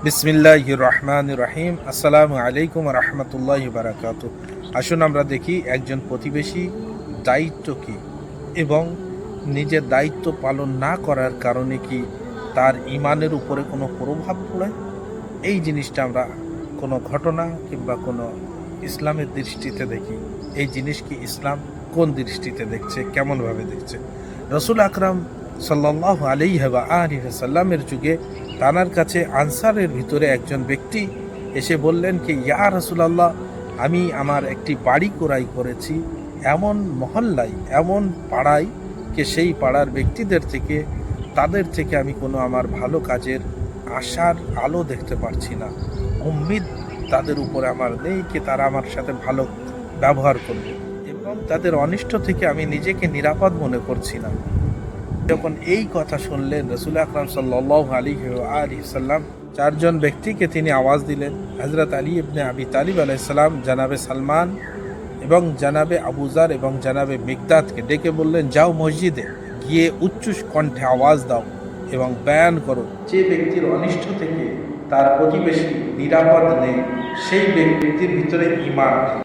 বিসমিল্লাহির রহমানির রহিম। আসসালামু আলাইকুম রহমতুল্লাহি বারাকাতু। আসুন আমরা দেখি একজন প্রতিবেশী দায়িত্ব কী এবং নিজের দায়িত্ব পালন না করার কারণে কি তার ঈমানের উপরে কোনো প্রভাব পড়ে। এই জিনিসটা আমরা কোনো ঘটনা কিংবা কোনো ইসলামের দৃষ্টিতে দেখি। এই জিনিস কি ইসলাম কোন দৃষ্টিতে দেখছে, কেমনভাবে দেখছে। রসুল আকরাম সাল্লাল্লাহু আলাইহি ওয়া আলিহি ওয়াসাল্লামের যুগে তানার কাছে আনসারের ভিতরে একজন ব্যক্তি এসে বললেন কি, ইয়া রাসূলুল্লাহ, আমি আমার একটি বাড়ি ক্রয় করেছি এমন মহল্লায়, এমন পাড়ায় কে সেই পাড়ার ব্যক্তিদের থেকে, তাদের থেকে আমি কোনো আমার ভালো কাজের আশার আলো দেখতে পারছি না। উম্মিদ তাদের উপরে আমার নেই কি তারা আমার সাথে ভালো ব্যবহার করবে, এবং তাদের অনিষ্ট থেকে আমি নিজেকে নিরাপদ মনে করছি না। যখন এই কথা শুনলেন রাসূল আকরাম সাল্লাল্লাহু আলাইহি ওয়া আলিহি সাল্লাম চারজন ব্যক্তিকে তিনি আওয়াজ দিলেন। হযরত আলী ইবনে আবি তালিব আলাইহিস সালাম, জানাবে সালমান এবং জানাবে আবু যার এবং জানাবে মিকদাদকে ডেকে বললেন, যাও মসজিদে গিয়ে উচ্চ কণ্ঠে আওয়াজ দাও এবং বয়ান করো, যে ব্যক্তির অনিষ্ট থেকে তার প্রতিবেশী নিরাপদ নেই, সেই ব্যক্তির ভিতরে ঈমান